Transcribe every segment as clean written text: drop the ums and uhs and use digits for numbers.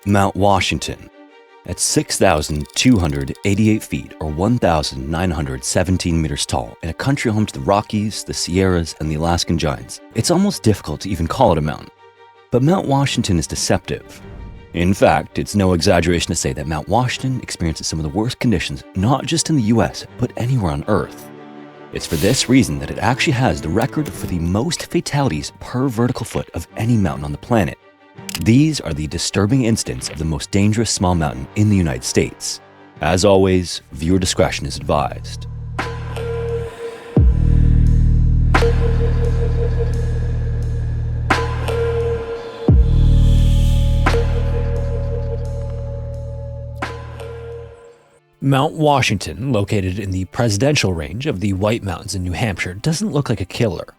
Mount Washington. At 6,288 feet or 1,917 meters tall, in a country home to the Rockies, the Sierras, and the Alaskan giants, it's almost difficult to even call it a mountain. But Mount Washington is deceptive. In fact, it's no exaggeration to say that Mount Washington experiences some of the worst conditions not just in the US, but anywhere on Earth. It's for this reason that it actually has the record for the most fatalities per vertical foot of any mountain on the planet. These are the disturbing incidents of the most dangerous small mountain in the United States. As always, viewer discretion is advised. Mount Washington, located in the presidential range of the White Mountains in New Hampshire, doesn't look like a killer.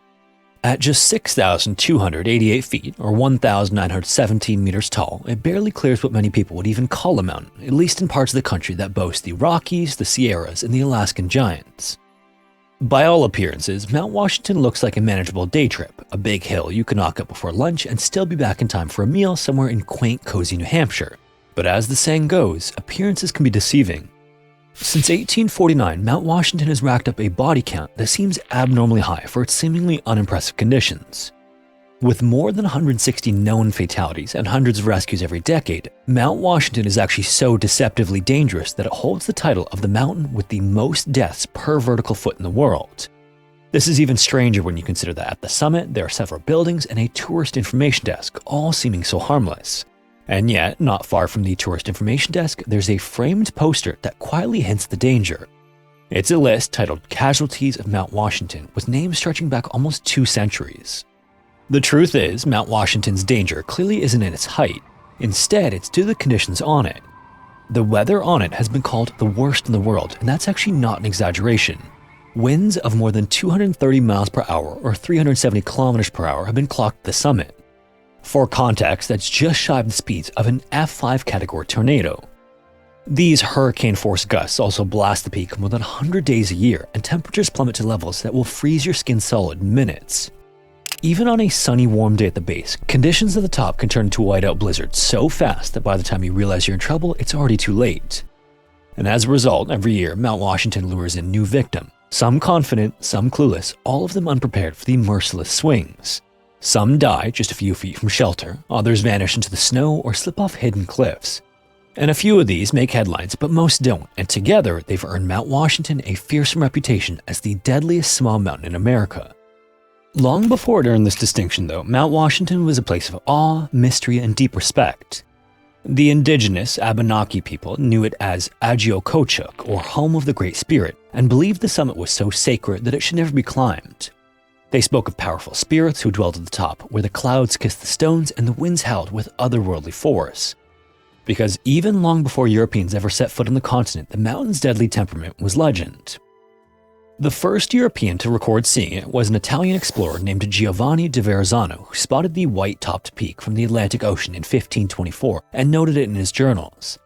At just 6,288 feet, or 1,917 meters tall, it barely clears what many people would even call a mountain, at least in parts of the country that boast the Rockies, the Sierras, and the Alaskan giants. By all appearances, Mount Washington looks like a manageable day trip, a big hill you can knock up before lunch and still be back in time for a meal somewhere in quaint, cozy New Hampshire. But as the saying goes, appearances can be deceiving. Since 1849, Mount Washington has racked up a body count that seems abnormally high for its seemingly unimpressive conditions. With more than 160 known fatalities and hundreds of rescues every decade, Mount Washington is actually so deceptively dangerous that it holds the title of the mountain with the most deaths per vertical foot in the world. This is even stranger when you consider that at the summit there are several buildings and a tourist information desk, all seeming so harmless. And yet, not far from the tourist information desk, there's a framed poster that quietly hints the danger. It's a list titled Casualties of Mount Washington, with names stretching back almost 2 centuries. The truth is, Mount Washington's danger clearly isn't in its height. Instead, it's due to the conditions on it. The weather on it has been called the worst in the world, and that's actually not an exaggeration. Winds of more than 230 miles per hour or 370 kilometers per hour have been clocked at the summit. For context, that's just shy of the speeds of an F5 category tornado. These hurricane-force gusts also blast the peak more than 100 days a year, and temperatures plummet to levels that will freeze your skin solid in minutes. Even on a sunny, warm day at the base, conditions at the top can turn into a whiteout blizzard so fast that by the time you realize you're in trouble, it's already too late. And as a result, every year, Mount Washington lures in new victims. Some confident, some clueless, all of them unprepared for the merciless swings. Some die just a few feet from shelter, others vanish into the snow or slip off hidden cliffs. And a few of these make headlines, but most don't, and together they've earned Mount Washington a fearsome reputation as the deadliest small mountain in America. Long before it earned this distinction though, Mount Washington was a place of awe, mystery, and deep respect. The indigenous Abenaki people knew it as Agiokochuk, or home of the Great Spirit, and believed the summit was so sacred that it should never be climbed. They spoke of powerful spirits who dwelt at the top, where the clouds kissed the stones and the winds howled with otherworldly force. Because even long before Europeans ever set foot on the continent, the mountain's deadly temperament was legend. The first European to record seeing it was an Italian explorer named Giovanni di Verrazzano, who spotted the white-topped peak from the Atlantic Ocean in 1524 and noted it in his journals.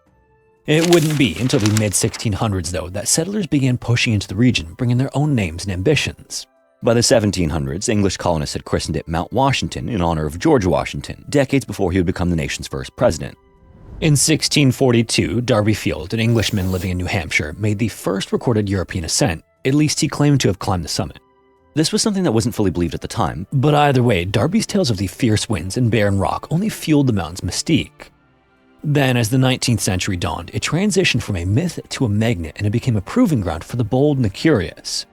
It wouldn't be until the mid-1600s, though, that settlers began pushing into the region, bringing their own names and ambitions. By the 1700s, English colonists had christened it Mount Washington in honor of George Washington, decades before he would become the nation's first president. In 1642, Darby Field, an Englishman living in New Hampshire, made the first recorded European ascent. At least he claimed to have climbed the summit. This was something that wasn't fully believed at the time, but either way, Darby's tales of the fierce winds and barren rock only fueled the mountain's mystique. Then, as the 19th century dawned, it transitioned from a myth to a magnet, and it became a proving ground for the bold and the curious.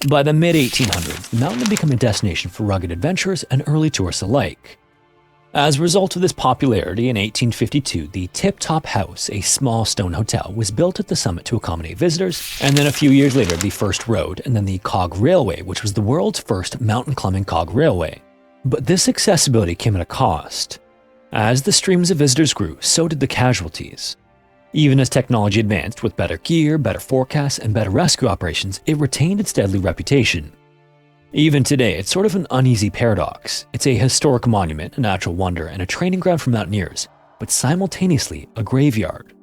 By the mid-1800s, the mountain had become a destination for rugged adventurers and early tourists alike. As a result of this popularity, in 1852, the Tip Top House, a small stone hotel, was built at the summit to accommodate visitors, and then a few years later, the first road, and then the Cog Railway, which was the world's first mountain climbing cog railway. But this accessibility came at a cost. As the streams of visitors grew, so did the casualties. Even as technology advanced with better gear, better forecasts, and better rescue operations, it retained its deadly reputation. Even today, it's sort of an uneasy paradox. It's a historic monument, a natural wonder, and a training ground for mountaineers, but simultaneously a graveyard.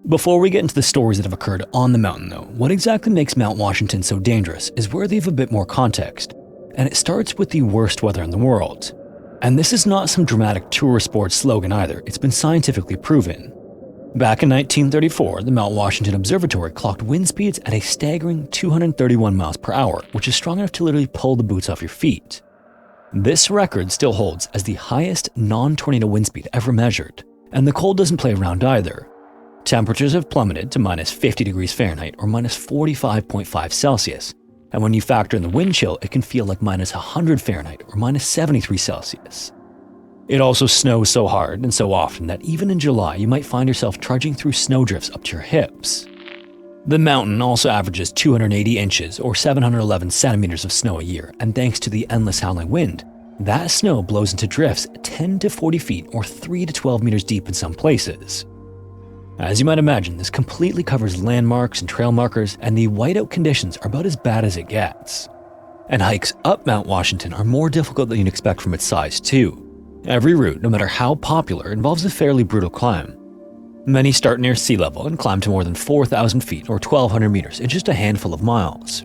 Before we get into the stories that have occurred on the mountain though, what exactly makes Mount Washington so dangerous is worthy of a bit more context, and it starts with the worst weather in the world. And this is not some dramatic tour sports slogan either, it's been scientifically proven. Back in 1934, the Mount Washington Observatory clocked wind speeds at a staggering 231 miles per hour, which is strong enough to literally pull the boots off your feet. This record still holds as the highest non-tornado wind speed ever measured, and the cold doesn't play around either. Temperatures have plummeted to minus 50 degrees Fahrenheit or minus 45.5 Celsius, and when you factor in the wind chill, it can feel like minus 100 Fahrenheit or minus 73 Celsius. It also snows so hard and so often that even in July you might find yourself trudging through snowdrifts up to your hips. The mountain also averages 280 inches or 711 centimeters of snow a year, and thanks to the endless howling wind, that snow blows into drifts 10 to 40 feet or 3 to 12 meters deep in some places. As you might imagine, this completely covers landmarks and trail markers, and the whiteout conditions are about as bad as it gets. And hikes up Mount Washington are more difficult than you'd expect from its size too. Every route, no matter how popular, involves a fairly brutal climb. Many start near sea level and climb to more than 4,000 feet or 1,200 meters in just a handful of miles.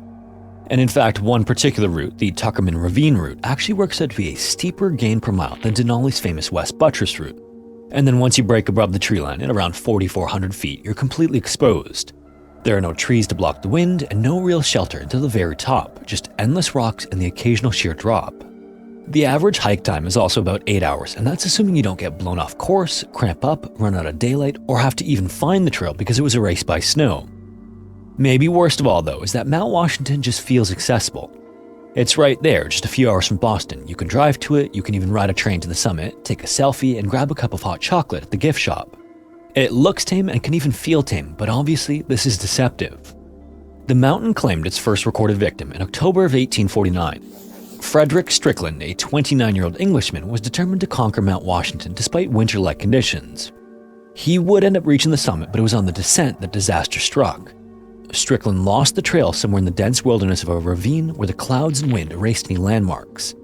And in fact, one particular route, the Tuckerman Ravine route, actually works out to be a steeper gain per mile than Denali's famous West Buttress route. And then once you break above the tree line at around 4,400 feet, you're completely exposed. There are no trees to block the wind and no real shelter until the very top, just endless rocks and the occasional sheer drop. The average hike time is also about 8 hours, and that's assuming you don't get blown off course, cramp up, run out of daylight, or have to even find the trail because it was erased by snow. Maybe worst of all though is that Mount Washington just feels accessible. It's right there, just a few hours from Boston. You can drive to it, you can even ride a train to the summit, take a selfie, and grab a cup of hot chocolate at the gift shop. It looks tame and can even feel tame, but obviously this is deceptive. The mountain claimed its first recorded victim in October of 1849. Frederick Strickland, a 29-year-old Englishman, was determined to conquer Mount Washington despite winter-like conditions. He would end up reaching the summit, but it was on the descent that disaster struck. Strickland lost the trail somewhere in the dense wilderness of a ravine where the clouds and wind erased any landmarks.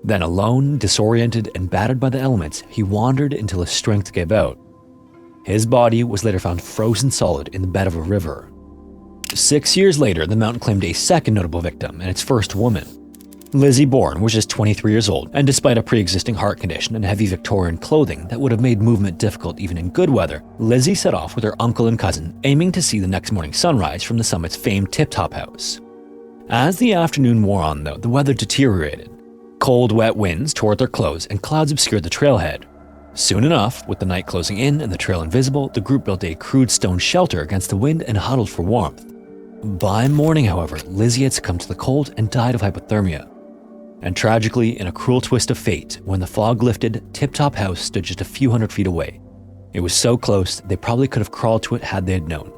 Then alone, disoriented, and battered by the elements, he wandered until his strength gave out. His body was later found frozen solid in the bed of a river. 6 years later, the mountain claimed a second notable victim, and its first woman. Lizzie Bourne was just 23 years old, and despite a pre-existing heart condition and heavy Victorian clothing that would have made movement difficult even in good weather, Lizzie set off with her uncle and cousin, aiming to see the next morning sunrise from the summit's famed tip-top house. As the afternoon wore on though, the weather deteriorated. Cold, wet winds tore at their clothes and clouds obscured the trailhead. Soon enough, with the night closing in and the trail invisible, the group built a crude stone shelter against the wind and huddled for warmth. By morning, however, Lizzie had succumbed to the cold and died of hypothermia. And tragically, in a cruel twist of fate, when the fog lifted, Tip Top House stood just a few hundred feet away. It was so close, they probably could have crawled to it had they had known.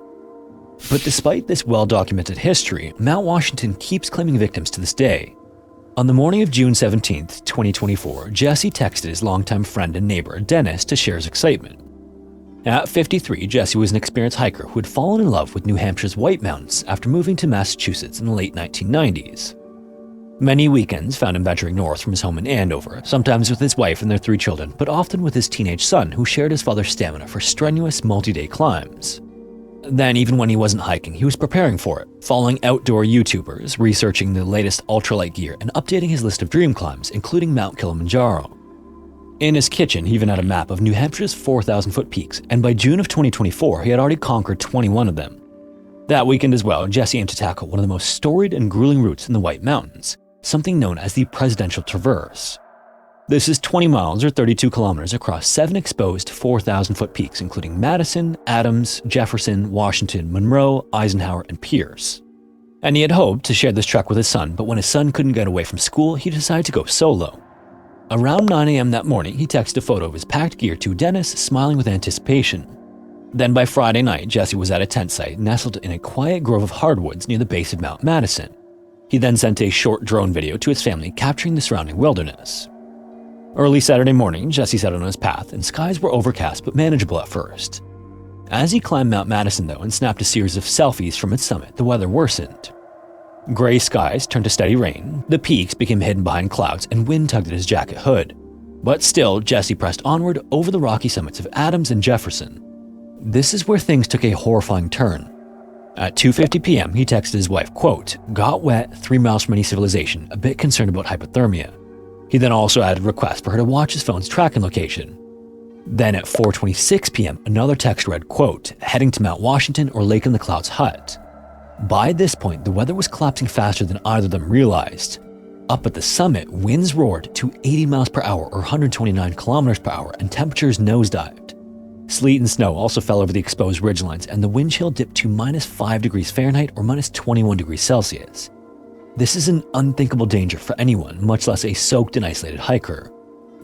But despite this well-documented history, Mount Washington keeps claiming victims to this day. On the morning of June 17, 2024, Jesse texted his longtime friend and neighbor, Dennis, to share his excitement. At 53, Jesse was an experienced hiker who had fallen in love with New Hampshire's White Mountains after moving to Massachusetts in the late 1990s. Many weekends found him venturing north from his home in Andover, sometimes with his wife and their 3 children, but often with his teenage son who shared his father's stamina for strenuous multi-day climbs. Then, even when he wasn't hiking, he was preparing for it, following outdoor YouTubers, researching the latest ultralight gear, and updating his list of dream climbs, including Mount Kilimanjaro. In his kitchen, he even had a map of New Hampshire's 4,000-foot peaks, and by June of 2024, he had already conquered 21 of them. That weekend as well, Jesse aimed to tackle one of the most storied and grueling routes in the White Mountains, something known as the Presidential Traverse. This is 20 miles or 32 kilometers across 7 exposed 4,000-foot peaks, including Madison, Adams, Jefferson, Washington, Monroe, Eisenhower, and Pierce. And he had hoped to share this trek with his son, but when his son couldn't get away from school, he decided to go solo. Around 9 a.m. that morning, he texted a photo of his packed gear to Dennis, smiling with anticipation. Then by Friday night, Jesse was at a tent site nestled in a quiet grove of hardwoods near the base of Mount Madison. He then sent a short drone video to his family capturing the surrounding wilderness. Early Saturday morning, Jesse set out on his path, and skies were overcast but manageable at first. As he climbed Mount Madison, though, and snapped a series of selfies from its summit, the weather worsened. Gray skies turned to steady rain, the peaks became hidden behind clouds, and wind tugged at his jacket hood. But still, Jesse pressed onward over the rocky summits of Adams and Jefferson. This is where things took a horrifying turn. At 2:50 p.m., he texted his wife, quote, "Got wet 3 miles from any civilization, a bit concerned about hypothermia." He then also added requests for her to watch his phone's tracking location. Then at 4:26 p.m., another text read, quote, "Heading to Mount Washington or Lake in the Clouds hut." By this point, the weather was collapsing faster than either of them realized. Up at the summit, winds roared to 80 miles per hour or 129 kilometers per hour, and temperatures nosedived. Sleet and snow also fell over the exposed ridgelines, and the wind chill dipped to -5 degrees Fahrenheit or -21 degrees Celsius. This is an unthinkable danger for anyone, much less a soaked and isolated hiker.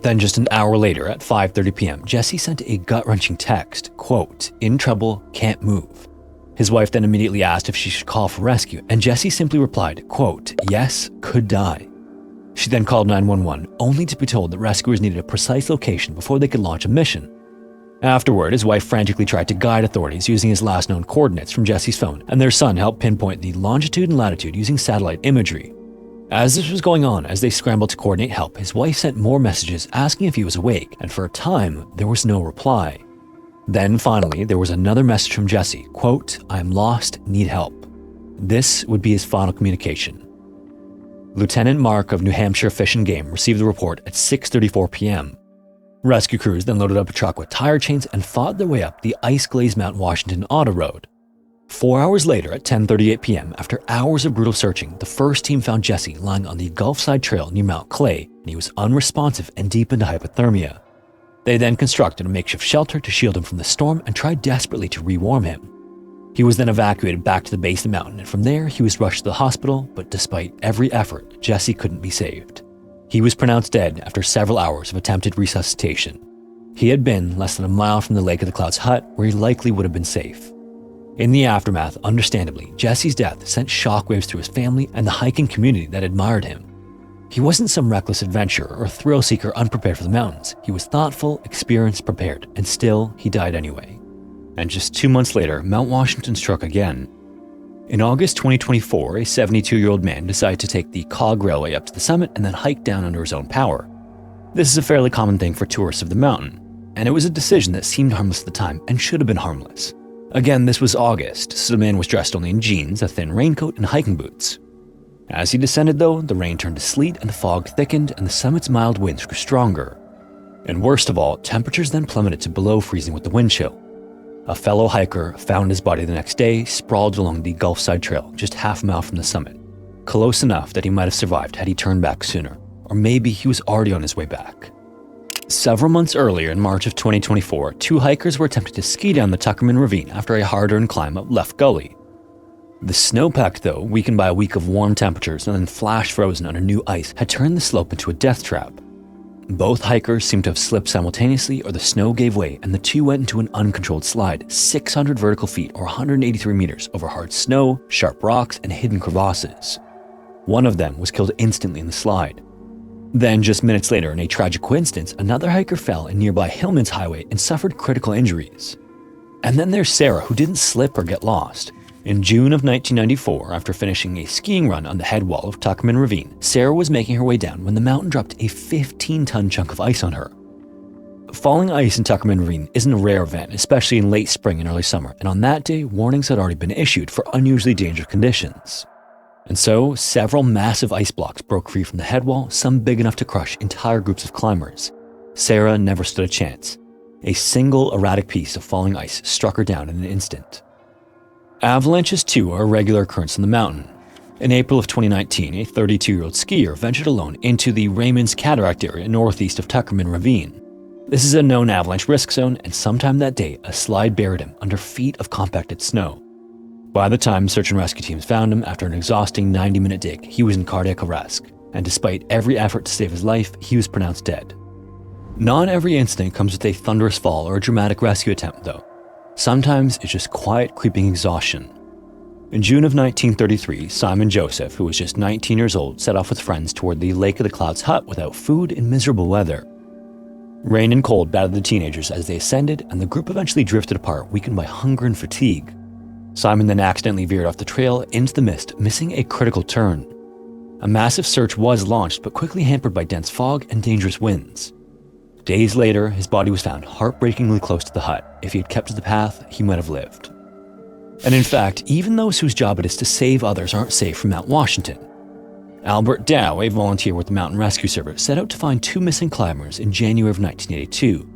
Then just an hour later at 5:30 p.m., Jesse sent a gut-wrenching text, quote, "In trouble, can't move." His wife then immediately asked if she should call for rescue, and Jesse simply replied, quote, "Yes, could die." She then called 911, only to be told that rescuers needed a precise location before they could launch a mission. Afterward, his wife frantically tried to guide authorities using his last known coordinates from Jesse's phone, and their son helped pinpoint the longitude and latitude using satellite imagery. As this was going on, as they scrambled to coordinate help, his wife sent more messages asking if he was awake, and for a time, there was no reply. Then finally, there was another message from Jesse, quote, "I am lost, need help." This would be his final communication. Lieutenant Mark of New Hampshire Fish and Game received the report at 6:34 p.m. Rescue crews then loaded up a truck with tire chains and fought their way up the ice-glazed Mount Washington Auto Road. 4 hours later at 10:38 p.m., after hours of brutal searching, the first team found Jesse lying on the Gulfside Trail near Mount Clay, and he was unresponsive and deep into hypothermia. They then constructed a makeshift shelter to shield him from the storm and tried desperately to rewarm him. He was then evacuated back to the base of the mountain, and from there he was rushed to the hospital, but despite every effort, Jesse couldn't be saved. He was pronounced dead after several hours of attempted resuscitation. He had been less than a mile from the Lake of the Clouds hut, where he likely would have been safe. In the aftermath, understandably, Jesse's death sent shockwaves through his family and the hiking community that admired him. He wasn't some reckless adventurer or thrill seeker unprepared for the mountains. He was thoughtful, experienced, prepared, and still, he died anyway. And just 2 months later, Mount Washington struck again. In August 2024, a 72-year-old man decided to take the cog railway up to the summit and then hike down under his own power. This is a fairly common thing for tourists of the mountain, and it was a decision that seemed harmless at the time and should have been harmless. Again, this was August, so the man was dressed only in jeans, a thin raincoat, and hiking boots. As he descended though, the rain turned to sleet and the fog thickened and the summit's mild winds grew stronger. And worst of all, temperatures then plummeted to below freezing with the wind chill. A fellow hiker found his body the next day, sprawled along the Gulfside Trail, just half a mile from the summit. Close enough that he might have survived had he turned back sooner, or maybe he was already on his way back. Several months earlier, in March of 2024, 2 hikers were attempting to ski down the Tuckerman Ravine after a hard-earned climb up Left Gully. The snowpack, though, weakened by a week of warm temperatures and then flash frozen under new ice, had turned the slope into a death trap. Both hikers seemed to have slipped simultaneously, or the snow gave way and the two went into an uncontrolled slide, 600 vertical feet or 183 meters over hard snow, sharp rocks, and hidden crevasses. One of them was killed instantly in the slide. Then, just minutes later, in a tragic coincidence, another hiker fell in nearby Hillman's Highway and suffered critical injuries. And then there's Sarah, who didn't slip or get lost. In June of 1994, after finishing a skiing run on the head wall of Tuckerman Ravine, Sarah was making her way down when the mountain dropped a 15-ton chunk of ice on her. Falling ice in Tuckerman Ravine isn't a rare event, especially in late spring and early summer, and on that day, warnings had already been issued for unusually dangerous conditions. And so, several massive ice blocks broke free from the head wall, some big enough to crush entire groups of climbers. Sarah never stood a chance. A single erratic piece of falling ice struck her down in an instant. Avalanches, too, are a regular occurrence on the mountain. In April of 2019, a 32-year-old skier ventured alone into the Raymond's Cataract area northeast of Tuckerman Ravine. This is a known avalanche risk zone, and sometime that day, a slide buried him under feet of compacted snow. By the time search and rescue teams found him after an exhausting 90-minute dig, he was in cardiac arrest, and despite every effort to save his life, he was pronounced dead. Not every incident comes with a thunderous fall or a dramatic rescue attempt, though. Sometimes it's just quiet, creeping exhaustion. In June of 1933, Simon Joseph, who was just 19 years old, set off with friends toward the Lake of the Clouds hut without food in miserable weather. Rain and cold battered the teenagers as they ascended, and the group eventually drifted apart, weakened by hunger and fatigue. Simon then accidentally veered off the trail into the mist, missing a critical turn. A massive search was launched, but quickly hampered by dense fog and dangerous winds. Days later, his body was found heartbreakingly close to the hut. If he had kept to the path, he might have lived. And in fact, even those whose job it is to save others aren't safe from Mount Washington. Albert Dow, a volunteer with the Mountain Rescue Service, set out to find 2 missing climbers in January of 1982.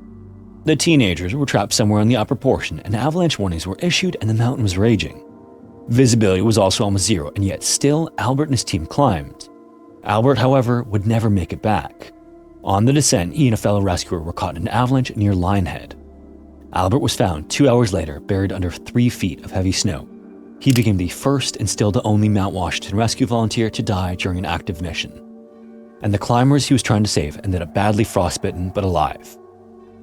The teenagers were trapped somewhere in the upper portion, and avalanche warnings were issued and the mountain was raging. Visibility was also almost zero, and yet still Albert and his team climbed. Albert, however, would never make it back. On the descent, he and a fellow rescuer were caught in an avalanche near Lionhead. Albert was found 2 hours later, buried under 3 feet of heavy snow. He became the first and still the only Mount Washington rescue volunteer to die during an active mission. And the climbers he was trying to save ended up badly frostbitten but alive.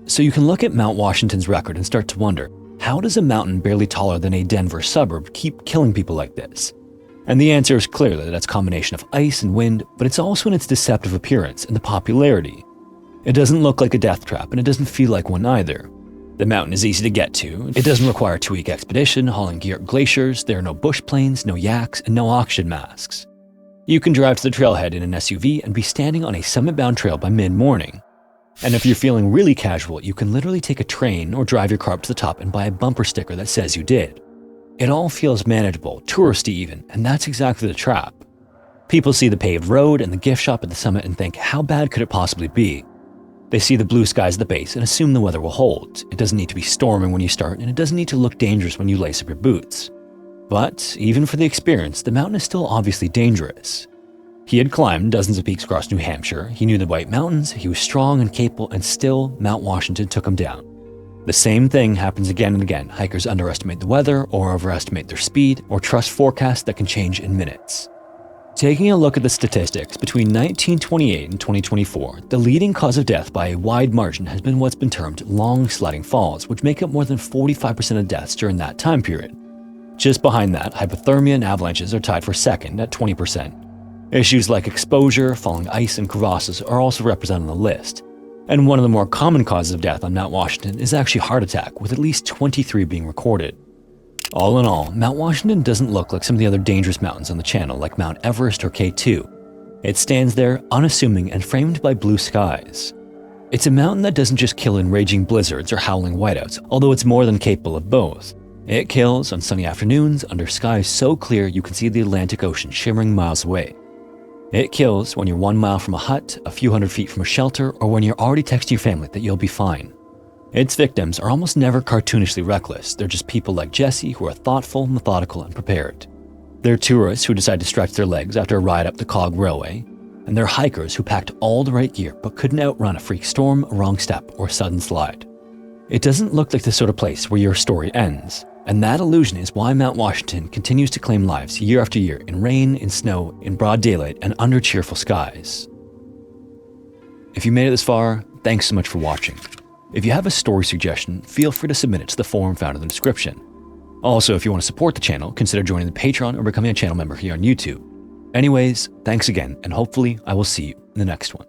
So you can look at Mount Washington's record and start to wonder, how does a mountain barely taller than a Denver suburb keep killing people like this? And the answer is clearly that it's a combination of ice and wind, but it's also in its deceptive appearance and the popularity. It doesn't look like a death trap, and it doesn't feel like one either. The mountain is easy to get to. It doesn't require a 2-week expedition, hauling gear up glaciers. There are no bush planes, no yaks, and no oxygen masks. You can drive to the trailhead in an SUV and be standing on a summit-bound trail by mid-morning. And if you're feeling really casual, you can literally take a train or drive your car up to the top and buy a bumper sticker that says you did. It all feels manageable, touristy even, and that's exactly the trap. People see the paved road and the gift shop at the summit and think, how bad could it possibly be? They see the blue skies at the base and assume the weather will hold. It doesn't need to be storming when you start, and it doesn't need to look dangerous when you lace up your boots. But even for the experienced, the mountain is still obviously dangerous. He had climbed dozens of peaks across New Hampshire, he knew the White Mountains, he was strong and capable, and still Mount Washington took him down. The same thing happens again and again. Hikers underestimate the weather or overestimate their speed or trust forecasts that can change in minutes. Taking a look at the statistics, between 1928 and 2024, the leading cause of death by a wide margin has been what's been termed long sliding falls, which make up more than 45% of deaths during that time period. Just behind that, hypothermia and avalanches are tied for second at 20%. Issues like exposure, falling ice, and crevasses are also represented on the list. And one of the more common causes of death on Mount Washington is actually heart attack, with at least 23 being recorded. All in all, Mount Washington doesn't look like some of the other dangerous mountains on the channel like Mount Everest or K2. It stands there, unassuming and framed by blue skies. It's a mountain that doesn't just kill in raging blizzards or howling whiteouts, although it's more than capable of both. It kills on sunny afternoons under skies so clear you can see the Atlantic Ocean shimmering miles away. It kills when you're 1 mile from a hut, a few hundred feet from a shelter, or when you're already texting your family that you'll be fine. Its victims are almost never cartoonishly reckless. They're just people like Jesse who are thoughtful, methodical, and prepared. They're tourists who decide to stretch their legs after a ride up the Cog Railway, and they're hikers who packed all the right gear but couldn't outrun a freak storm, a wrong step, or a sudden slide. It doesn't look like the sort of place where your story ends, and that illusion is why Mount Washington continues to claim lives year after year in rain, in snow, in broad daylight, and under cheerful skies. If you made it this far, thanks so much for watching. If you have a story suggestion, feel free to submit it to the forum found in the description. Also, if you want to support the channel, consider joining the Patreon or becoming a channel member here on YouTube. Anyways, thanks again, and hopefully I will see you in the next one.